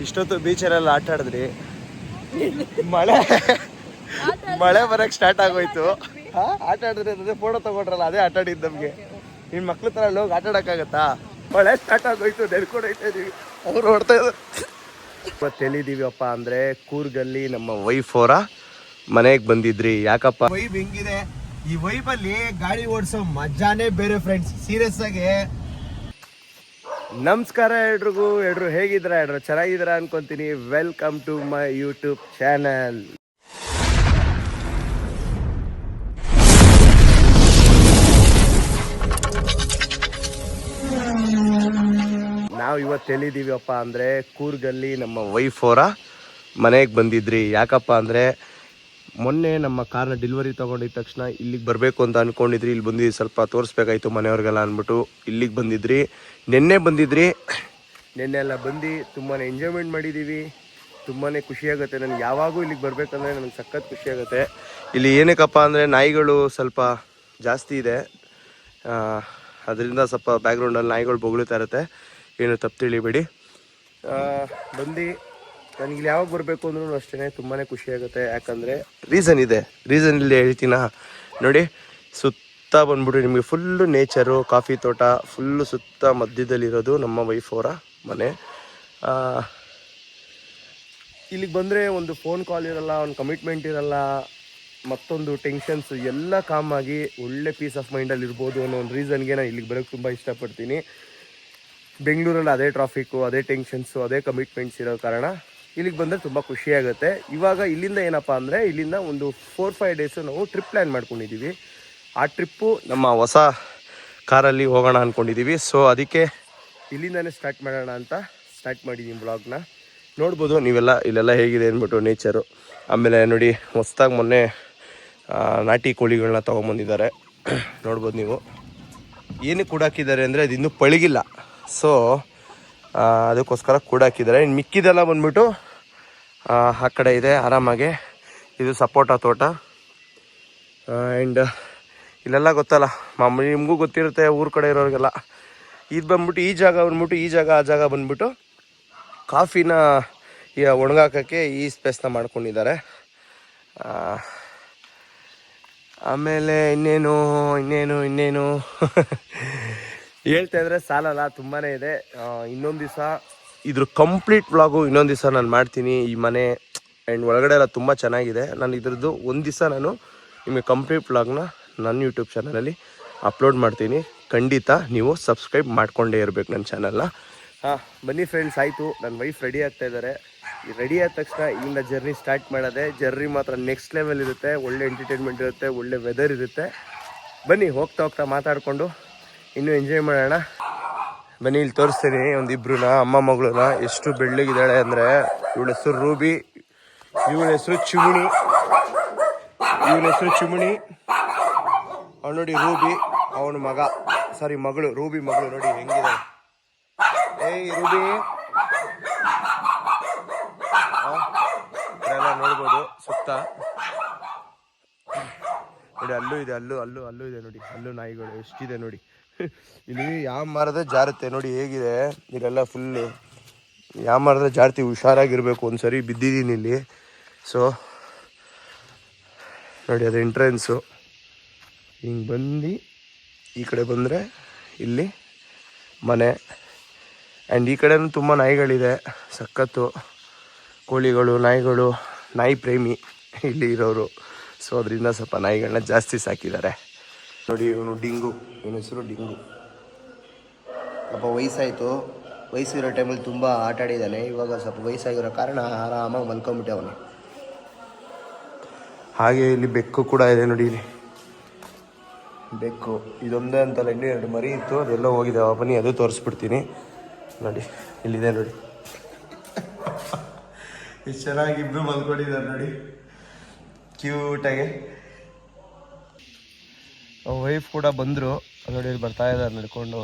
ಇಷ್ಟೊತ್ತು ಬೀಚಲ್ಲೆಲ್ಲ ಆಟ ಆಡಿದ್ರಿ, ಮಳೆ ಮಳೆ ಬರಕ್ಕೆ ಸ್ಟಾರ್ಟ್ ಆಗೋಯ್ತು. ಆಟ ಆಡಿದ್ರೆ ಅದೇ ಫೋಟೋ ತಗೊಂಡ್ರಲ್ಲ, ಅದೇ ಆಟ ಆಡಿದ್ದು ನಮಗೆ. ನಿನ್ನ ಮಕ್ಳ ತರ ಅಲ್ಲಿ ಹೋಗಿ ಆಟ ಆಡೋಕ್ಕಾಗತ್ತಾ? ಮಳೆ ಸ್ಟಾರ್ಟ್ ಆಗೋಯ್ತು, ನೆಡ್ಕೊಂಡು ಹೋಯ್ತಾ ಇದೀವಿ, ಅವ್ರು ಹೊಡ್ತಾ ಇದ್ದಾರೆ. ಇವತ್ತು ಎಲ್ಲಿದ್ದೀವಪ್ಪ ಅಂದರೆ ಕೂರ್ಗಲ್ಲಿ ನಮ್ಮ ವೈಫ್ ಅವರ ಮನೆಗೆ ಬಂದಿದ್ರಿ. ಯಾಕಪ್ಪ ವೈಬ್ ಹೆಂಗಿದೆ, ಈ ವೈಬಲ್ಲಿ ಗಾಡಿ ಓಡಿಸೋ ಮಜಾನೇ ಬೇರೆ ಫ್ರೆಂಡ್ಸ್. ಸೀರಿಯಸ್ ಆಗಿ ನಮಸ್ಕಾರ ಎಲ್ರಿಗೂ. ಎಲ್ರು ಹೇಗಿದ್ದೀರಾ? ಎಲ್ರು ಚೆನ್ನಾಗಿದ್ದೀರಾ ಅನ್ಕೊಂತೀನಿ. Welcome to my YouTube channel. ನಾವು ಇವತ್ತು ಎಲ್ಲಿದ್ದೀವಪ್ಪ ಅಂದರೆ ಕೂರ್ಗಲ್ಲಿ ನಮ್ಮ ವೈಫ್ ಅವರ ಮನೆಗೆ ಬಂದಿದ್ರಿ. ಯಾಕಪ್ಪ ಅಂದರೆ ಮೊನ್ನೆ ನಮ್ಮ ಕಾರ್ನ ಡೆಲಿವರಿ ತೊಗೊಂಡಿದ್ದ ತಕ್ಷಣ ಇಲ್ಲಿಗೆ ಬರಬೇಕು ಅಂತ ಅಂದ್ಕೊಂಡಿದ್ರಿ. ಇಲ್ಲಿ ಬಂದಿದ್ದು ಸ್ವಲ್ಪ ತೋರಿಸ್ಬೇಕಾಯ್ತು ಮನೆಯವ್ರಿಗೆಲ್ಲ ಅಂದ್ಬಿಟ್ಟು ಇಲ್ಲಿಗೆ ಬಂದಿದ್ರಿ. ನಿನ್ನೆ ಬಂದಿದ್ರಿ. ನಿನ್ನೆ ಎಲ್ಲ ಬಂದು ತುಂಬಾ ಎಂಜಾಯ್ಮೆಂಟ್ ಮಾಡಿದ್ದೀವಿ. ತುಂಬಾ ಖುಷಿಯಾಗುತ್ತೆ. ನನಗೆ ಯಾವಾಗೂ ಇಲ್ಲಿಗೆ ಬರಬೇಕಂದ್ರೆ ನನಗೆ ಸಖತ್ ಖುಷಿಯಾಗುತ್ತೆ. ಇಲ್ಲಿ ಏನಕ್ಕಪ್ಪ ಅಂದರೆ ನಾಯಿಗಳು ಸ್ವಲ್ಪ ಜಾಸ್ತಿ ಇದೆ, ಅದರಿಂದ ಸ್ವಲ್ಪ ಬ್ಯಾಕ್ಗ್ರೌಂಡಲ್ಲಿ ನಾಯಿಗಳು ಬೊಗಳ್ತಾ ಇರುತ್ತೆ. ಏನು ತಪ್ಪು ತಿಳಿಬೇಡಿ. ಬಂದು ನನಗಿಲ್ಲಿ ಯಾವಾಗ ಬರಬೇಕು ಅಂದ್ರೂ ಅಷ್ಟೇ ತುಂಬಾ ಖುಷಿಯಾಗುತ್ತೆ. ಯಾಕಂದರೆ ರೀಸನ್ ಇದೆ. ರೀಸನ್ ಇಲ್ಲಿ ಹೇಳ್ತೀನ ನೋಡಿ. ಸುತ್ತ ಬಂದ್ಬಿಟ್ಟು ನಿಮಗೆ ಫುಲ್ಲು ನೇಚರು, ಕಾಫಿ ತೋಟ ಫುಲ್ಲು ಸುತ್ತ ಮಧ್ಯದಲ್ಲಿರೋದು ನಮ್ಮ ವೈಫ್ ಅವರ ಮನೆ. ಇಲ್ಲಿಗೆ ಬಂದರೆ ಒಂದು ಫೋನ್ ಕಾಲ್ ಇರಲ್ಲ, ಒಂದು ಕಮಿಟ್ಮೆಂಟ್ ಇರಲ್ಲ, ಮತ್ತೊಂದು ಟೆನ್ಷನ್ಸು ಎಲ್ಲ ಕಾಮಾಗಿ ಒಳ್ಳೆ ಪೀಸ್ ಆಫ್ ಮೈಂಡಲ್ಲಿ ಇರ್ಬೋದು ಅನ್ನೋ ಒಂದು ರೀಸನ್ಗೆ ನಾನು ಇಲ್ಲಿಗೆ ಬರೋಕ್ಕೆ ತುಂಬ ಇಷ್ಟಪಡ್ತೀನಿ. ಬೆಂಗಳೂರಲ್ಲಿ ಅದೇ ಟ್ರಾಫಿಕ್ಕು, ಅದೇ ಟೆನ್ಷನ್ಸು, ಅದೇ ಕಮಿಟ್ಮೆಂಟ್ಸ್ ಇರೋ ಕಾರಣ ಇಲ್ಲಿಗೆ ಬಂದರೆ ತುಂಬ ಖುಷಿಯಾಗುತ್ತೆ. ಇವಾಗ ಇಲ್ಲಿಂದ ಏನಪ್ಪ ಅಂದರೆ ಇಲ್ಲಿಂದ ಒಂದು 4-5 ಡೇಸು ನಾವು ಟ್ರಿಪ್ ಪ್ಲ್ಯಾನ್ ಮಾಡ್ಕೊಂಡಿದ್ದೀವಿ. ಆ ಟ್ರಿಪ್ಪು ನಮ್ಮ ಹೊಸ ಕಾರಲ್ಲಿ ಹೋಗೋಣ ಅಂದ್ಕೊಂಡಿದ್ದೀವಿ. ಸೊ ಅದಕ್ಕೆ ಇಲ್ಲಿಂದನೇ ಸ್ಟಾರ್ಟ್ ಮಾಡೋಣ ಅಂತ ಸ್ಟಾರ್ಟ್ ಮಾಡಿದ್ದೀನಿ ಬ್ಲಾಗ್ನ. ನೋಡ್ಬೋದು ನೀವೆಲ್ಲ ಇಲ್ಲೆಲ್ಲ ಹೇಗಿದೆ ಅಂದ್ಬಿಟ್ಟು ನೇಚರು. ಆಮೇಲೆ ನೋಡಿ ಹೊಸ್ದಾಗಿ ಮೊನ್ನೆ ನಾಟಿ ಕೋಳಿಗಳನ್ನ ತೊಗೊಂಬಂದಿದ್ದಾರೆ. ನೋಡ್ಬೋದು ನೀವು. ಏನಕ್ಕೆ ಕೂಡಾಕಿದ್ದಾರೆ ಅಂದರೆ ಅದು ಇನ್ನೂ ಪಳಗಿಲ್ಲ. ಸೊ ಅದಕ್ಕೋಸ್ಕರ ಕೂಡಾಕಿದ್ದಾರೆ. ಇನ್ನು ಮಿಕ್ಕಿದೆಲ್ಲ ಬಂದ್ಬಿಟ್ಟು ಆ ಕಡೆ ಇದೆ ಆರಾಮಾಗೆ. ಇದು ಸಪೋಟ ತೋಟ. ಆ್ಯಂಡ್ ಇಲ್ಲೆಲ್ಲ ಗೊತ್ತಲ್ಲ ಮಾಮೂಲಿ, ನಿಮಗೂ ಗೊತ್ತಿರುತ್ತೆ ಊರ ಕಡೆ ಇರೋರಿಗೆಲ್ಲ. ಇದು ಬಂದ್ಬಿಟ್ಟು ಈ ಜಾಗ ಬಂದ್ಬಿಟ್ಟು ಈ ಜಾಗ, ಆ ಜಾಗ ಬಂದ್ಬಿಟ್ಟು ಕಾಫಿನ ಒಣಗಾಕೋಕ್ಕೆ ಈ ಸ್ಪೇಸ್ನ ಮಾಡ್ಕೊಂಡಿದ್ದಾರೆ. ಆಮೇಲೆ ಇನ್ನೇನು ಹೇಳ್ತಾ ಇದ್ರೆ ಸಾಲಲ್ಲ, ತುಂಬಾ ಇದೆ. ಇನ್ನೊಂದು ದಿವಸ ಇದ್ರ ಕಂಪ್ಲೀಟ್ ವ್ಲಾಗು ಇನ್ನೊಂದು ದಿವಸ ನಾನು ಮಾಡ್ತೀನಿ. ಈ ಮನೆ ಆ್ಯಂಡ್ ಒಳಗಡೆ ಎಲ್ಲ ತುಂಬ ಚೆನ್ನಾಗಿದೆ. ನಾನು ಇದ್ರದ್ದು ಒಂದು ದಿವಸ ನಾನು ನಿಮಗೆ ಕಂಪ್ಲೀಟ್ ವ್ಲಾಗ್ನ ನನ್ನ ಯೂಟ್ಯೂಬ್ ಚಾನಲಲ್ಲಿ ಅಪ್ಲೋಡ್ ಮಾಡ್ತೀನಿ. ಖಂಡಿತ ನೀವು ಸಬ್ಸ್ಕ್ರೈಬ್ ಮಾಡಿಕೊಂಡೇ ಇರಬೇಕು ನನ್ನ ಚಾನಲ್ನ. ಬನ್ನಿ ಫ್ರೆಂಡ್ಸ್, ಆಯಿತು. ನನ್ನ ವೈಫ್ ರೆಡಿ ಆಗ್ತಾ ಇದ್ದಾರೆ. ರೆಡಿ ಆದ ತಕ್ಷಣ ಇಲ್ಲಿಂದ ಜರ್ನಿ ಸ್ಟಾರ್ಟ್ ಮಾಡೋದೆ. ಜರ್ನಿ ಮಾತ್ರ ನೆಕ್ಸ್ಟ್ ಲೆವೆಲ್ ಇರುತ್ತೆ. ಒಳ್ಳೆ ಎಂಟರ್ಟೈನ್ಮೆಂಟ್ ಇರುತ್ತೆ, ಒಳ್ಳೆ ವೆದರ್ ಇರುತ್ತೆ. ಬನ್ನಿ ಹೋಗ್ತಾ ಮಾತಾಡಿಕೊಂಡು ಇನ್ನೂ ಎಂಜಾಯ್ ಮಾಡೋಣ. ಬನ್ನಿ ಇಲ್ಲಿ ತೋರಿಸ್ತೀನಿ ಒಂದಿಬ್ರು ಅಮ್ಮ ಮಗಳನ್ನ. ಎಷ್ಟು ಬೆಳ್ಳಗಿದ್ದಾಳೆ ಅಂದರೆ, ಇವಳ ಹೆಸರು ರೂಬಿ, ಇವಳ ಹೆಸರು ಚಿಮುಣಿ. ಅವಳು ನೋಡಿ ರೂಬಿ, ಅವನ ಮಗಳು ರೂಬಿ ಮಗಳು ನೋಡಿ ಹೆಂಗಿದೆ. ಏಯ್ ರೂಬಿ ಎಲ್ಲ ನೋಡ್ಬೋದು ಸುತ್ತ ನೋಡಿ. ಅಲ್ಲೂ ಇದೆ, ಅಲ್ಲೂ ಇದೆ ನೋಡಿ. ಅಲ್ಲೂ ನಾಯಿಗಳು ಎಷ್ಟಿದೆ ನೋಡಿ. ಇಲ್ಲಿ ಯಾವ ಮರದ ಜಾರುತ್ತೆ ನೋಡಿ ಹೇಗಿದೆ. ಇಲ್ಲೆಲ್ಲ ಫುಲ್ಲು ಯಾವ ಮರದ ಜಾರ್ತಿ, ಹುಷಾರಾಗಿರ್ಬೇಕು. ಒಂದ್ಸರಿ ಬಿದ್ದಿದ್ದೀನಿ ಇಲ್ಲಿ. ಸೊ ನೋಡಿ ಅದು ಎಂಟ್ರೆನ್ಸು. ಹಿಂಗೆ ಬಂದು ಈ ಕಡೆ ಬಂದರೆ ಇಲ್ಲಿ ಮನೆ. ಆ್ಯಂಡ್ ಈ ಕಡೆನೂ ತುಂಬ ನಾಯಿಗಳಿದೆ, ಸಖತ್ತು. ಕೋಳಿಗಳು, ನಾಯಿಗಳು, ನಾಯಿ ಪ್ರೇಮಿ ಇಲ್ಲಿ ಇರೋರು. ಸೊ ಅದರಿಂದ ಸ್ವಲ್ಪ ನಾಯಿಗಳನ್ನ ಜಾಸ್ತಿ ಸಾಕಿದ್ದಾರೆ ನೋಡಿ. ಇವನು ಡಿಂಗು, ಇವನ ಹೆಸರು ಡಿಂಗು. ಸ್ವಲ್ಪ ವಯಸ್ಸಾಯಿತು. ವಯಸ್ಸಿರೋ ಟೈಮಲ್ಲಿ ತುಂಬ ಆಟ ಆಡಿದ್ದಾನೆ. ಇವಾಗ ಸ್ವಲ್ಪ ವಯಸ್ಸಾಗಿರೋ ಕಾರಣ ಆರಾಮಾಗಿ ಮಲ್ಕೊಂಬಿಟ್ಟೆ ಅವನು. ಹಾಗೆ ಇಲ್ಲಿ ಬೆಕ್ಕು ಕೂಡ ಇದೆ ನೋಡಿ. ಇಲ್ಲಿ ಬೆಕ್ಕು ಇದೊಂದೇ ಅಂತಲ್ಲ, ಇನ್ನೂ 2 ಮರಿ ಇತ್ತು, ಅದೆಲ್ಲ ಹೋಗಿದೆ. ಬನ್ನಿ ಅದು ತೋರಿಸ್ಬಿಡ್ತೀನಿ ನೋಡಿ. ಇಲ್ಲಿದೆ ನೋಡಿ, ಎಷ್ಟು ಚೆನ್ನಾಗಿ ಇಬ್ಬರು ಮಲ್ಕೊಂಡಿದ್ದಾರೆ ನೋಡಿ, ಕ್ಯೂಟಾಗಿ. ವೈಫ್ ಕೂಡ ಬಂದರು ನೋಡಿ, ಇಲ್ಲಿ ಬರ್ತಾ ಇದ್ದಾರೆ ನಡ್ಕೊಂಡು.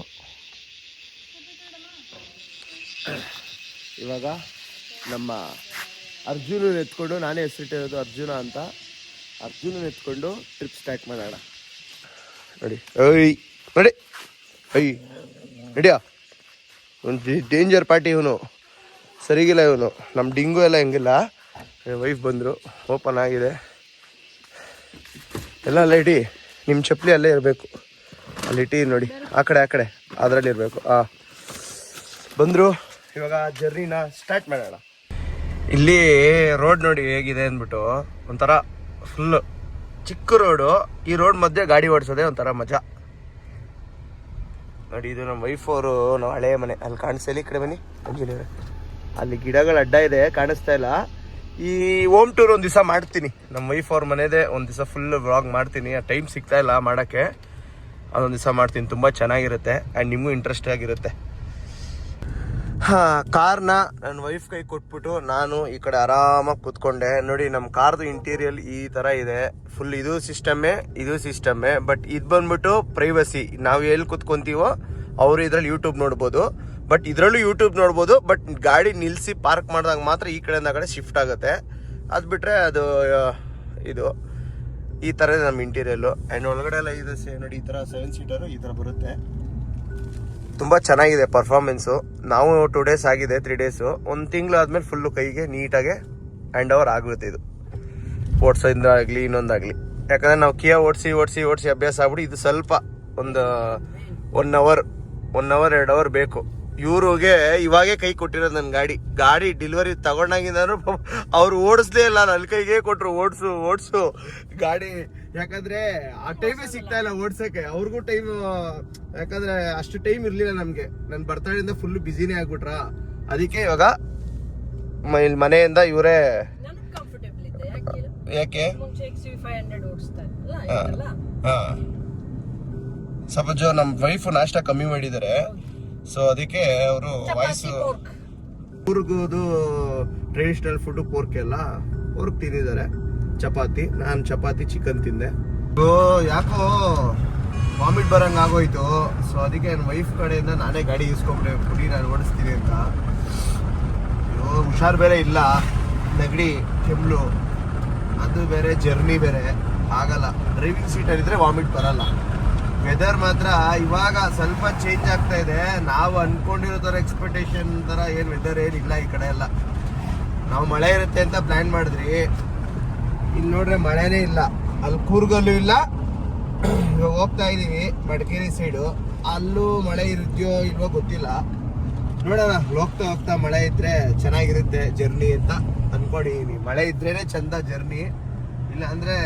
ಇವಾಗ ನಮ್ಮ ಅರ್ಜುನನ ಎತ್ಕೊಂಡು, ನಾನೇ ಹೆಸರಿಟ್ಟಿರೋದು ಅರ್ಜುನ ಅಂತ, ಅರ್ಜುನನ ಎತ್ಕೊಂಡು ಟ್ರಿಪ್ ಸ್ಟಾರ್ಟ್ ಮಾಡೋಣ ನೋಡಿ. ನೋಡಿ ನಡಿಯಾ, ಒಂದು ಡೇಂಜರ್ ಪಾರ್ಟಿ ಇವನು. ಸರಿಗಿಲ್ಲ ಇವನು. ನಮ್ಮ ಡಿಂಗು ಎಲ್ಲ ಹೆಂಗಿಲ್ಲ. ವೈಫ್ ಬಂದರು, ಓಪನ್ ಆಗಿದೆ ಎಲ್ಲ. ಅಲ್ಲೇ ಇಡಿ, ನಿಮ್ಮ ಚಪ್ಪಲಿ ಅಲ್ಲೇ ಇರಬೇಕು. ಅಲ್ಲಿ ಇಟ್ಟಿ ನೋಡಿ, ಆ ಕಡೆ ಅದರಲ್ಲಿ ಇರಬೇಕು. ಬಂದರು. ಇವಾಗ ಜರ್ನಿನ ಸ್ಟಾರ್ಟ್ ಮಾಡೋಣ. ಇಲ್ಲಿ ರೋಡ್ ನೋಡಿ ಹೇಗಿದೆ ಅಂದ್ಬಿಟ್ಟು, ಒಂಥರ ಫುಲ್ಲು ಚಿಕ್ಕ ರೋಡು. ಈ ರೋಡ್ ಮಧ್ಯೆ ಗಾಡಿ ಓಡಿಸೋದೇ ಒಂಥರ ಮಜಾ ನೋಡಿ. ಇದು ನಮ್ಮ ವೈಫ್ ಅವರು, ನಾವು ಹಳೆಯ ಮನೆ ಅಲ್ಲಿ ಕಾಣಿಸ್ತಾ ಇಲ್ಲ. ಈ ಕಡೆ ಬನ್ನಿ ಇಂಜಿನಿಯರ್, ಅಲ್ಲಿ ಗಿಡಗಳು ಅಡ್ಡ ಇದೆ, ಕಾಣಿಸ್ತಾ ಇಲ್ಲ. ಈ ಹೋಮ್ ಟೂರ್ ಒಂದು ದಿವಸ ಮಾಡ್ತೀನಿ. ನಮ್ಮ ವೈಫ್ ಅವ್ರ ಮನೆದೇ ಒಂದು ದಿವಸ ಫುಲ್ ವ್ಲಾಗ್ ಮಾಡ್ತೀನಿ. ಆ ಟೈಮ್ ಸಿಗ್ತಾ ಇಲ್ಲ ಮಾಡೋಕ್ಕೆ, ಅದೊಂದು ದಿವಸ ಮಾಡ್ತೀನಿ. ತುಂಬ ಚೆನ್ನಾಗಿರುತ್ತೆ ಆ್ಯಂಡ್ ನಿಮಗೂ ಇಂಟ್ರೆಸ್ಟ್ ಆಗಿರುತ್ತೆ. ಕಾರ್ನ ನನ್ನ ವೈಫ್ ಕೈ ಕೊಟ್ಬಿಟ್ಟು ನಾನು ಈ ಕಡೆ ಆರಾಮಾಗಿ ಕೂತ್ಕೊಂಡೆ. ನೋಡಿ ನಮ್ಮ ಕಾರ್ದು ಇಂಟೀರಿಯಲ್ ಈ ಥರ ಇದೆ. ಫುಲ್ ಇದು ಸಿಸ್ಟಮ್ಮೇ. ಬಟ್ ಇದು ಬಂದ್ಬಿಟ್ಟು ಪ್ರೈವಸಿ. ನಾವು ಎಲ್ಲಿ ಕೂತ್ಕೊಂತೀವೋ ಅವರು ಇದರಲ್ಲಿ ಯೂಟ್ಯೂಬ್ ನೋಡ್ಬೋದು. ಬಟ್ ಇದರಲ್ಲೂ ಯೂಟ್ಯೂಬ್ ನೋಡ್ಬೋದು. ಬಟ್ ಗಾಡಿ ನಿಲ್ಲಿಸಿ ಪಾರ್ಕ್ ಮಾಡಿದಾಗ ಮಾತ್ರ ಈ ಕಡೆಯಿಂದ ಕಡೆ ಶಿಫ್ಟ್ ಆಗುತ್ತೆ. ಅದು ಬಿಟ್ಟರೆ ಅದು ಇದು ಈ ಥರ ನಮ್ಮ ಇಂಟೀರಿಯಲ್ಲು. ಆ್ಯಂಡ್ ಒಳಗಡೆ ಎಲ್ಲ ಇದೆ ನೋಡಿ, ಈ ಥರ 7 ಸೀಟರು ಈ ಥರ ಬರುತ್ತೆ. ತುಂಬ ಚೆನ್ನಾಗಿದೆ ಪರ್ಫಾರ್ಮೆನ್ಸು. ನಾವು 2 ಡೇಸ್ ಆಗಿದೆ, 3 ಡೇಸು. 1 ತಿಂಗಳು ಆದಮೇಲೆ ಫುಲ್ಲು ಕೈಗೆ ನೀಟಾಗೆ ಹ್ಯಾಂಡ್ ಓವರ್ ಆಗುತ್ತೆ. ಇದು ಓಡಿಸೋದ್ರಿಂದ ಆಗಲಿ ಇನ್ನೊಂದಾಗಲಿ. ಯಾಕಂದರೆ ನಾವು ಕಿಯಾ ಓಡಿಸಿ ಅಭ್ಯಾಸ ಆಗ್ಬಿಟ್ಟು ಇದು ಸ್ವಲ್ಪ ಒಂದು 1 ಅವರ್ 2 ಅವರ್ ಬೇಕು. ಇವ್ರಿಗೆ ಇವಾಗೇ ಕೈ ಕೊಟ್ಟಿರೋದು ನನ್ನ ಗಾಡಿ ಡೆಲಿವರಿ ತಗೊಂಡಾಗಿಂದಾನು ಅವ್ರು ಓಡಿಸ್ಲೇ ಇಲ್ಲ. ನನ್ನ ಕೈಗೆ ಕೊಟ್ಟರು, ಓಡಿಸು ಗಾಡಿ. ಯಾಕಂದ್ರೆ ಆ ಟೈಮೇ ಸಿಗ್ತಾ ಇಲ್ಲ ಓಡ್ಸಕ್ಕೆ. ಅವ್ರಿಗೂ ಟೈಮ್, ಯಾಕಂದ್ರೆ ಅಷ್ಟು ಟೈಮ್ ಇರ್ಲಿಲ್ಲ ನಮ್ಗೆ. ನನ್ನ ಬರ್ತಡೆಯಿಂದ ಫುಲ್ ಬಿಸಿನೇ ಆಗ್ಬಿಟ್ರ. ಅದಕ್ಕೆ ಇವಾಗ ಇಲ್ಲಿ ಮನೆಯಿಂದ ಇವರೇ. ಯಾಕೆ ಸ್ವಲ್ಪ ನಮ್ಮ ವೈಫ್ ನಾಷ್ಟ ಕಮ್ಮಿ ಮಾಡಿದ್ದಾರೆ. ಸೊ ಅದಕ್ಕೆ ಅವರು ವಾಯ್ಸು ಕೂರ್ಗೋದು ಟ್ರೆಡಿಷನಲ್ ಫುಡ್ ಪೋರ್ಕ್ ತಿಂದಿದ್ದಾರೆ. ಚಪಾತಿ, ನಾನು ಚಪಾತಿ ಚಿಕನ್ ತಿಂದೆ. ಯಾಕೋ ವಾಮಿಟ್ ಬರಂಗೆ ಆಗೋಯ್ತು. ಸೊ ಅದಕ್ಕೆ ನನ್ನ ವೈಫ್ ಕಡೆಯಿಂದ ನಾನೇ ಗಾಡಿ ಇಸ್ಕೊಂಡ್ರೆ ಪುಡಿ ನಾನು ಓಡಿಸ್ತೀನಿ ಅಂತ. ಹುಷಾರು ಬೇರೆ ಇಲ್ಲ, ನೆಗಡಿ ಕೆಮ್ಮಲು, ಅದು ಬೇರೆ ಜರ್ನಿ ಬೇರೆ ಆಗಲ್ಲ. ಡ್ರೈವಿಂಗ್ ಸೀಟಲ್ಲಿದ್ದರೆ ವಾಮಿಟ್ ಬರಲ್ಲ. ವೆದರ್ ಮಾತ್ರ ಇವಾಗ ಸ್ವಲ್ಪ ಚೇಂಜ್ ಆಗ್ತಾ ಇದೆ. ನಾವು ಅನ್ಕೊಂಡಿರೋ ಥರ ಎಕ್ಸ್ಪೆಕ್ಟೇಷನ್ ಥರ ಏನು ವೆದರ್ ಏನಿಲ್ಲ ಈ ಕಡೆ ಎಲ್ಲ. ನಾವು ಮಳೆ ಇರುತ್ತೆ ಅಂತ ಪ್ಲ್ಯಾನ್ ಮಾಡಿದ್ರಿ, ಇಲ್ಲಿ ನೋಡ್ರೆ ಮಳೆನೇ ಇಲ್ಲ. ಅಲ್ಲಿ ಕೂರ್ಗಲ್ಲೂ ಇಲ್ಲ. ಇವಾಗ ಹೋಗ್ತಾ ಇದ್ದೀವಿ ಮಡಿಕೇರಿ ಸೈಡು, ಅಲ್ಲೂ ಮಳೆ ಇರುತ್ತೆಯೋ ಇಲ್ವೋ ಗೊತ್ತಿಲ್ಲ. ನೋಡೋಣ, ಹೋಗ್ತಾ ಮಳೆ ಇದ್ರೆ ಚೆನ್ನಾಗಿರುತ್ತೆ ಜರ್ನಿ ಅಂತ ಅನ್ಕೊಂಡಿದೀನಿ. ಮಳೆ ಇದ್ರೇನೆ ಚಂದ ಜರ್ನಿ, ಇಲ್ಲ ಅಂದ್ರೆ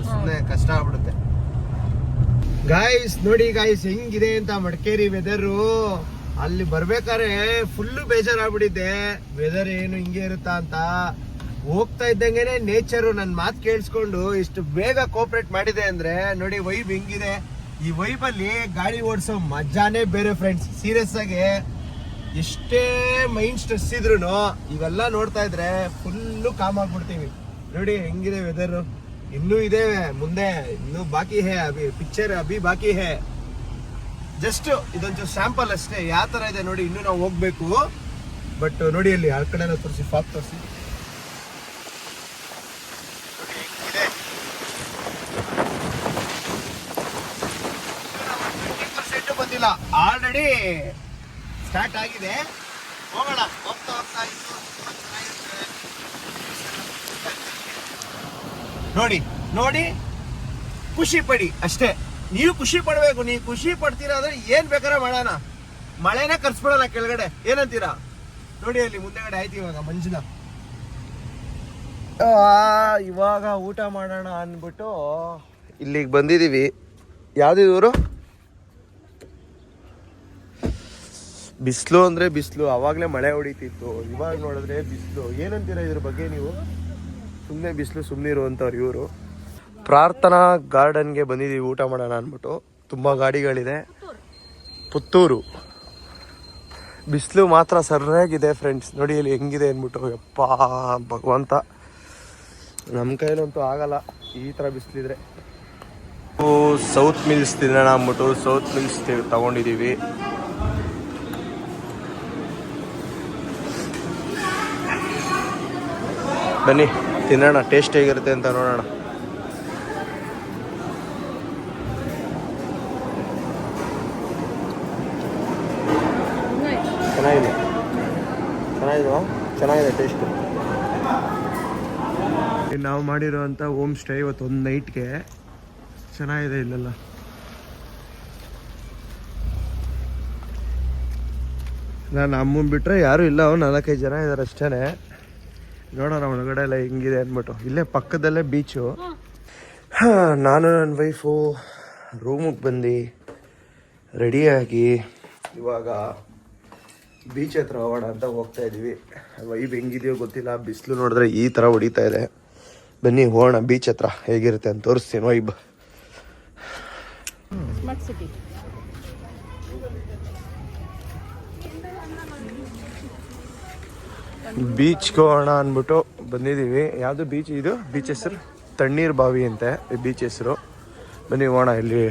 ಸುಮ್ಮನೆ ಕಷ್ಟ ಆಗ್ಬಿಡುತ್ತೆ. ಗಾಯ್ಸ್ ನೋಡಿ ಹೆಂಗಿದೆ ಅಂತ ಮಡಿಕೇರಿ ವೆದರು. ಅಲ್ಲಿ ಬರ್ಬೇಕಾದ್ರೆ ಫುಲ್ಲು ಬೇಜಾರಾಗ್ಬಿಟ್ಟಿದ್ದೆ, ವೆದರ್ ಏನು ಹಿಂಗೆ ಇರುತ್ತಾ ಅಂತ. ಹೋಗ್ತಾ ಇದ್ದಂಗೆನೆ ನೇಚರು ನನ್ನ ಮಾತು ಕೇಳಿಸ್ಕೊಂಡು ಇಷ್ಟು ಬೇಗ ಕೋಆಪರೇಟ್ ಮಾಡಿದೆ ಅಂದ್ರೆ ನೋಡಿ ವೈಬ್ ಹೆಂಗಿದೆ. ಈ ವೈಬಲ್ಲಿ ಗಾಡಿ ಓಡಿಸೋ ಮಜಾನೇ ಬೇರೆ ಫ್ರೆಂಡ್ಸ್. ಸೀರಿಯಸ್ ಆಗಿ ಎಷ್ಟೇ ಮೈಂಡ್ ಸ್ಟ್ರೆಸ್ ಇದ್ರು ಇವೆಲ್ಲ ನೋಡ್ತಾ ಇದ್ರೆ ಫುಲ್ಲು ಕಾಮ್ ಆಗ್ಬಿಡ್ತೀವಿ. ನೋಡಿ ಹೆಂಗಿದೆ ವೆದರು. ಇನ್ನೂ ಇದೆ ಮುಂದೆ, ಇನ್ನೂ ಬಾಕಿ ಹೇ ಅಭಿ ಪಿಕ್ಚರ್ ಅಭಿ ಬಾಕಿ ಹೇ. ಜಸ್ಟ್ ಇದೊಂದು ಸ್ಯಾಂಪಲ್ ಅಷ್ಟೇ ಯಾವ ತರ ಇದೆ ನೋಡಿ. ಇನ್ನೂ ನಾವು ಹೋಗ್ಬೇಕು. ಬಟ್ ನೋಡಿ ಅಲ್ಲಿ ಆ ಕಡೆ ತೋರಿಸಿ, ಫಾಕ್ ತೋರಿಸಿ. ಬಂದಿಲ್ಲ, ಆಲ್ರೆಡಿ ಸ್ಟಾರ್ಟ್ ಆಗಿದೆ. ಹೋಗೋಣ, ಹೋಗ್ತಾ ನೋಡಿ ಖುಷಿ ಪಡಿ ಅಷ್ಟೇ. ನೀವು ಖುಷಿ ಪಡ್ಬೇಕು. ನೀವು ಖುಷಿ ಪಡ್ತೀರಾ ಅಂದ್ರೆ ಏನ್ ಬೇಕಾದ್ರೆ ಮಾಡೋಣ. ಮಳೆನೇ ಕರ್ಸ್ಬಿಡೋಣ ಕೆಳಗಡೆ, ಏನಂತೀರಾ? ನೋಡಿ ಅಲ್ಲಿ ಮುಂದೆಗಡೆ ಆಯ್ತು ಇವಾಗ ಮಂಜಿನ. ಇವಾಗ ಊಟ ಮಾಡೋಣ ಅಂದ್ಬಿಟ್ಟು ಇಲ್ಲಿಗೆ ಬಂದಿದೀವಿ. ಯಾವ್ದು ಊರು? ಬಿಸಿಲು ಅಂದ್ರೆ ಬಿಸಿಲು. ಅವಾಗಲೇ ಮಳೆ ಹೊಡಿತಿತ್ತು, ಇವಾಗ ನೋಡಿದ್ರೆ ಬಿಸಿಲು. ಏನಂತೀರಾ ಇದ್ರ ಬಗ್ಗೆ ನೀವು? ಸುಮ್ಮನೆ ಬಿಸಿಲು ಸುಮ್ಮನೆ ಇರುವಂಥವ್ರು ಇವರು. ಪ್ರಾರ್ಥನಾ ಗಾರ್ಡನ್ಗೆ ಬಂದಿದ್ದೀವಿ ಊಟ ಮಾಡೋಣ ಅಂದ್ಬಿಟ್ಟು. ತುಂಬ ಗಾಡಿಗಳಿದೆ. ಪುತ್ತೂರು. ಬಿಸಿಲು ಮಾತ್ರ ಸರಿಯಾಗಿದೆ ಫ್ರೆಂಡ್ಸ್. ನೋಡಿ ಇಲ್ಲಿ ಹೆಂಗಿದೆ ಅಂದ್ಬಿಟ್ಟು. ಯಪ್ಪ ಭಗವಂತ, ನಮ್ಮ ಕೈಲಂತೂ ಆಗಲ್ಲ ಈ ಥರ ಬಿಸಿಲಿದ್ರೆ. ಸೌತ್ ಮಿಲ್ಸ್ ತಿನ್ನೋಣ ಅಂದ್ಬಿಟ್ಟು ಸೌತ್ ಮಿಲ್ಸ್ ತಗೊಂಡಿದ್ದೀವಿ. ಬನ್ನಿ ತಿನ್ನೋಣ, ಟೇಸ್ಟ್ ಹೇಗಿರುತ್ತೆ ಅಂತ ನೋಡೋಣ. ಚೆನ್ನಾಗಿದೆ. ಟೇಸ್ಟ್. ನಾವು ಮಾಡಿರೋಂಥ ಹೋಮ್ ಸ್ಟೇ ಇವತ್ತು ಒಂದು ನೈಟ್ಗೆ ಚೆನ್ನಾಗಿದೆ ಇಲ್ಲೆಲ್ಲ. ನಾನು ಅಮ್ಮನ ಬಿಟ್ಟರೆ ಯಾರೂ ಇಲ್ಲ, 4-5 ಜನ ಇದ್ದಾರೆ ಅಷ್ಟೇ. ನೋಡೋಣ ಒಳಗಡೆ ಎಲ್ಲ ಹೆಂಗಿದೆ ಅಂದ್ಬಿಟ್ಟು. ಇಲ್ಲೇ ಪಕ್ಕದಲ್ಲೇ ಬೀಚು. ನಾನು ನನ್ನ ವೈಫು ರೂಮಿಗೆ ಬಂದು ರೆಡಿಯಾಗಿ ಇವಾಗ ಬೀಚ್ ಹತ್ರ ಹೋಗೋಣ ಅಂತ ಹೋಗ್ತಾ ಇದ್ದೀವಿ. ವೈಬ್ ಹೆಂಗಿದೆಯೋ ಗೊತ್ತಿಲ್ಲ, ಬಿಸಿಲು ನೋಡಿದ್ರೆ ಈ ಥರ ಹೊಡಿತಾ ಇದೆ. ಬನ್ನಿ ಹೋಗೋಣ ಬೀಚ್ ಹತ್ರ, ಹೇಗಿರುತ್ತೆ ಅಂತ ತೋರಿಸ್ತೀನಿ ವೈಬ್. ಬೀಚ್ಗೆ ಹೋಗೋಣ ಅಂದ್ಬಿಟ್ಟು ಬಂದಿದ್ದೀವಿ. ಯಾವುದು ಬೀಚ್ ಇದು? ಬೀಚ್ ಹೆಸರು ತಣ್ಣೀರು ಬಾವಿ ಅಂತೆ ಈ ಬೀಚ್ ಹೆಸರು. ಬನ್ನಿ ಹೋಗೋಣ. ಇಲ್ಲಿ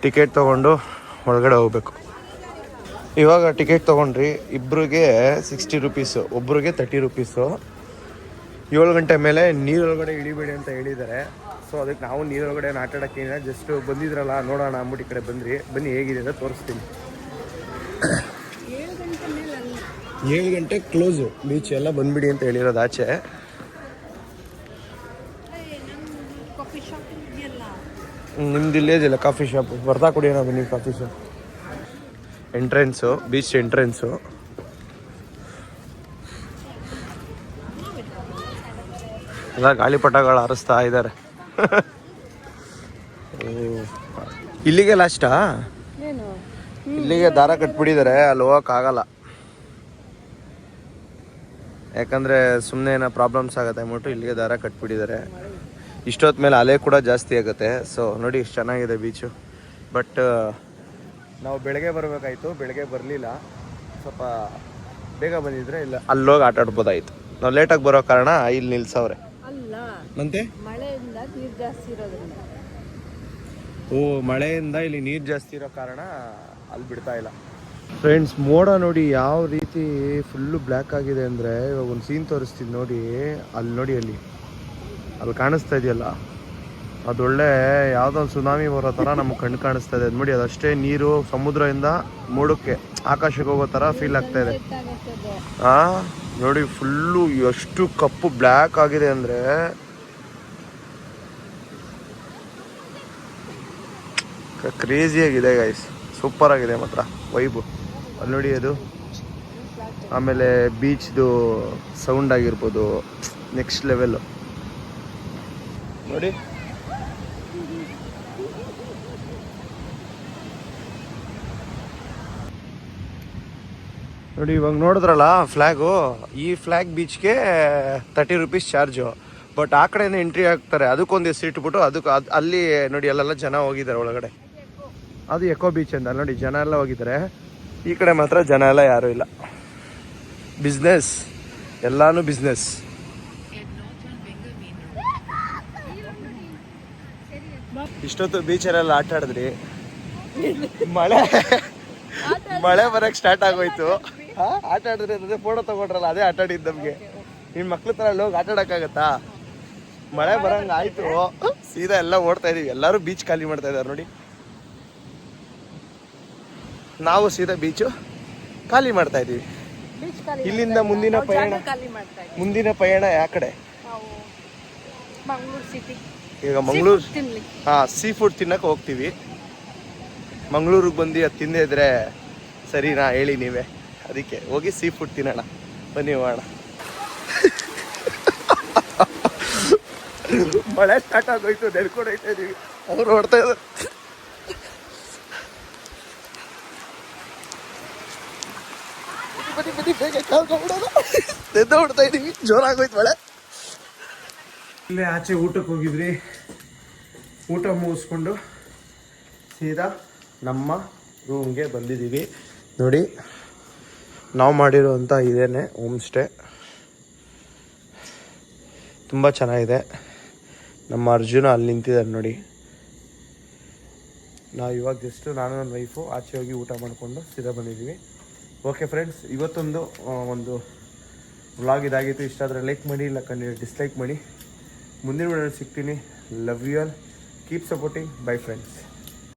ಟಿಕೆಟ್ ತೊಗೊಂಡು ಒಳಗಡೆ ಹೋಗ್ಬೇಕು. ಇವಾಗ ಟಿಕೆಟ್ ತೊಗೊಂಡ್ರಿ, ಇಬ್ಬರಿಗೆ 60 ರೂಪೀಸು, ಒಬ್ರಿಗೆ 30 ರೂಪೀಸು. 7 ಗಂಟೆ ಮೇಲೆ ನೀರೊಳಗಡೆ ಇಳಿಬೇಡಿ ಅಂತ ಹೇಳಿದ್ದಾರೆ. ಸೊ ಅದಕ್ಕೆ ನಾವು ನೀರೊಳಗಡೆ ಆಟ ಆಡೋಕ್ಕೇನ ಜಸ್ಟ್ ಬಂದಿದ್ರಲ್ಲ ನೋಡೋಣ ಅಂದ್ಬಿಟ್ಟು ಈ ಕಡೆ ಬಂದ್ರಿ. ಬನ್ನಿ ಹೇಗಿದೆ ಅಂತ ತೋರಿಸ್ತೀನಿ. 7 ಗಂಟೆ ಕ್ಲೋಸು ಬೀಚ್ ಎಲ್ಲ, ಬಂದ್ಬಿಡಿ ಅಂತ ಹೇಳಿರೋದು ಆಚೆ. ನಿಮ್ದು ಇಲ್ಲೇದಿಲ್ಲ ಕಾಫಿ ಶಾಪು, ಬರ್ತಾ ಕುಡಿಯೋಣ ಬನ್ನಿ coffee shop. Entrance, beach entrance. ಎಲ್ಲ ಗಾಳಿಪಟಗಳು ಹಾರಿಸ್ತಾ ಇದ್ದಾರೆ. ಇಲ್ಲಿಗೆ ಲಾಸ್ಟಾ? ಇಲ್ಲಿಗೆ ದಾರ ಕಟ್ಬಿಟ್ಟಿದ್ದಾರೆ, ಅಲ್ಲಿ ಹೋಗೋಕ್ಕಾಗಲ್ಲ. ಯಾಕಂದರೆ ಸುಮ್ಮನೆ ಏನೋ ಪ್ರಾಬ್ಲಮ್ಸ್ ಆಗುತ್ತೆ ಅಂದ್ಬಿಟ್ಟು ಇಲ್ಲಿಗೆ ದಾರ ಕಟ್ಬಿಟ್ಟಿದ್ದಾರೆ. ಇಷ್ಟೊತ್ತು ಮೇಲೆ ಅಲೆ ಕೂಡ ಜಾಸ್ತಿ ಆಗುತ್ತೆ. ಸೊ ನೋಡಿ ಎಷ್ಟು ಚೆನ್ನಾಗಿದೆ ಬೀಚು. ಬಟ್ ನಾವು ಬೆಳಗ್ಗೆ ಬರಬೇಕಾಯ್ತು, ಬೆಳಗ್ಗೆ ಬರಲಿಲ್ಲ. ಸ್ವಲ್ಪ ಬೇಗ ಬಂದಿದ್ರೆ ಇಲ್ಲ ಅಲ್ಲೋಗಿ ಆಟ ಆಡ್ಬೋದಾಯಿತು. ನಾವು ಲೇಟಾಗಿ ಬರೋ ಕಾರಣ ಇಲ್ಲಿ ನಿಲ್ಸವ್ರೆ. ಮತ್ತೆ ಮಳೆಯಿಂದ ನೀರು ಜಾಸ್ತಿ ಇರೋದ್ರಿಂದ, ಮಳೆಯಿಂದ ಇಲ್ಲಿ ನೀರು ಜಾಸ್ತಿ ಇರೋ ಕಾರಣ ಅಲ್ಲಿ ಬಿಡ್ತಾ ಇಲ್ಲ. ಫ್ರೆಂಡ್ಸ್, ಮೋಡ ನೋಡಿ ಯಾವ ರೀತಿ ಫುಲ್ಲು ಬ್ಲ್ಯಾಕ್ ಆಗಿದೆ ಅಂದರೆ, ಇವಾಗ ಒಂದು ಸೀನ್ ತೋರಿಸ್ತೀನಿ ನೋಡಿ. ಅಲ್ಲಿ ನೋಡಿ, ಅಲ್ಲಿ ಕಾಣಿಸ್ತಾ ಇದೆಯಲ್ಲ, ಅದೊಳ್ಳೆ ಯಾವುದೋ ಒಂದು ಸುನಾಮಿ ಬರೋ ಥರ ನಮ್ಗೆ ಕಣ್ಣು ಕಾಣಿಸ್ತಾ ಇದೆ. ಅದು ನೋಡಿ, ಅದಷ್ಟೇ ನೀರು ಸಮುದ್ರದಿಂದ ಮೋಡಕ್ಕೆ ಆಕಾಶಕ್ಕೆ ಹೋಗೋ ಥರ ಫೀಲ್ ಆಗ್ತಾ ಇದೆ. ನೋಡಿ ಫುಲ್ಲು ಎಷ್ಟು ಕಪ್ಪು ಬ್ಲ್ಯಾಕ್ ಆಗಿದೆ ಅಂದರೆ, ಕ್ರೇಜಿಯಾಗಿದೆ ಗೈಸ್. ಸೂಪರ್ ಆಗಿದೆ ಮಾತ್ರ ವೈಬು. ಅಲ್ಲಿ ನೋಡಿ ಅದು, ಆಮೇಲೆ ಬೀಚ್ದು ಸೌಂಡ್ ಆಗಿರ್ಬೋದು, ನೆಕ್ಸ್ಟ್ ಲೆವೆಲ್ಲು ನೋಡಿ. ನೋಡಿ ಇವಾಗ ನೋಡಿದ್ರಲ್ಲ ಫ್ಲ್ಯಾಗು, ಈ ಫ್ಲ್ಯಾಗ್ ಬೀಚ್ಗೆ 30 ರೂಪೀಸ್ ಚಾರ್ಜು. ಬಟ್ ಆ ಕಡೆನೇ ಎಂಟ್ರಿ ಆಗ್ತಾರೆ, ಅದಕ್ಕೊಂದು ಹೆಸರು ಇಟ್ಬಿಟ್ಟು ಅದಕ್ಕೆ ಅಲ್ಲಿ ನೋಡಿ ಅಲ್ಲೆಲ್ಲ ಜನ ಹೋಗಿದ್ದಾರೆ ಒಳಗಡೆ. ಅದು ಎಕೋ ಬೀಚ್ ಅಂತ ನೋಡಿ, ಜನ ಎಲ್ಲ ಹೋಗಿದ್ದಾರೆ. ಈ ಕಡೆ ಮಾತ್ರ ಜನ ಎಲ್ಲ ಯಾರೂ ಇಲ್ಲ. ಬಿಸ್ನೆಸ್, ಎಲ್ಲಾನು ಬಿಸ್ನೆಸ್. ಇಷ್ಟೊತ್ತು ಬೀಚಲ್ಲೆಲ್ಲ ಆಟ ಆಡಿದ್ರಿ, ಮಳೆ ಬರಕ್ಕೆ ಸ್ಟಾರ್ಟ್ ಆಗೋಯ್ತು. ಆಟ ಆಡಿದ್ರಿ ಅದೇ ಫೋಟೋ ತಗೊಂಡ್ರಲ್ಲ, ಅದೇ ಆಟ ಆಡಿದ್ದು ನಮಗೆ. ನಿಮ್ಮ ಮಕ್ಳ ಥರ ಅಲ್ಲಿ ಹೋಗಿ ಆಟ ಆಡೋಕ್ಕಾಗತ್ತಾ? ಮಳೆ ಬರಂಗೆ ಆಯಿತು, ಸೀದಾ ಎಲ್ಲ ಓಡ್ತಾ ಇದೀವಿ. ಎಲ್ಲರೂ ಬೀಚ್ ಖಾಲಿ ಮಾಡ್ತಾ ಇದ್ದಾರೆ ನೋಡಿ. ನಾವು ಸೀದಾ ಬೀಚು ಖಾಲಿ ಮಾಡ್ತಾ ಇದೀವಿ. ಇಲ್ಲಿಂದ ಮುಂದಿನ ಪಯಣ ಯಾವ ಕಡೆ? ಈಗ ಮಂಗಳೂರು, ಸೀ ಫುಡ್ ತಿನ್ನಕ್ಕೆ ಹೋಗ್ತೀವಿ. ಮಂಗಳೂರಿಗೆ ಬಂದು ಅದು ತಿಂದೇ ಇದ್ರೆ ಸರಿನಾ ಹೇಳಿ ನೀವೇ? ಅದಕ್ಕೆ ಹೋಗಿ ಸೀ ಫುಡ್ ತಿನ್ನೋಣ ಬನ್ನಿ ಹೋಗೋಣ. ಮಳೆ ಸ್ಟಾರ್ಟ್ ಆಗೋಯ್ತು, ನೆಡ್ಕೊಂಡು ಹೋಗ್ತಾ ಇದೀವಿ. ಅವ್ರು ಹೊಡ್ತಾ ಇದ್ದಾರೆ. ಬನ್ನಿ ಬೇಗ ಕಳ್ಕೊಂಡ್ಬಿಡೋದು. ಎದ್ದು ಹೊಡ್ತಾ ಇದೀವಿ, ಜೋರಾಗೋಯ್ತು ಮಳೆ. ಇಲ್ಲೇ ಆಚೆ ಊಟಕ್ಕೆ ಹೋಗಿದ್ರಿ, ಊಟ ಮುಗಿಸ್ಕೊಂಡು ಸೀದಾ ನಮ್ಮ ರೂಮ್ಗೆ ಬಂದಿದ್ದೀವಿ. ನೋಡಿ, ನಾವು ಮಾಡಿರೋಂಥ ಇದೇನೆ ಹೋಮ್ ಸ್ಟೇ. ತುಂಬ ಚೆನ್ನಾಗಿದೆ. ನಮ್ಮ ಅರ್ಜುನ ಅಲ್ಲಿ ನಿಂತಿದ್ದಾರೆ ನೋಡಿ. ನಾವು ಇವಾಗ ಜಸ್ಟ್ ನಾನು ನನ್ನ ವೈಫು ಆಚೆ ಹೋಗಿ ಊಟ ಮಾಡಿಕೊಂಡು ಸೀದಾ ಬಂದಿದ್ದೀವಿ. ಓಕೆ ಫ್ರೆಂಡ್ಸ್, ಇವತ್ತೊಂದು ಒಂದು ವ್ಲಾಗ್ ಇದಾಗಿತ್ತು. ಇಷ್ಟ ಆದರೆ ಲೈಕ್ ಮಾಡಿ, ಇಲ್ಲ ಡಿಸ್ಲೈಕ್ ಮಾಡಿ. ಮುಂದಿನ ವಿಡಿಯೋದಲ್ಲಿ ಸಿಗ್ತೀನಿ. Love you all, keep supporting. Bye friends.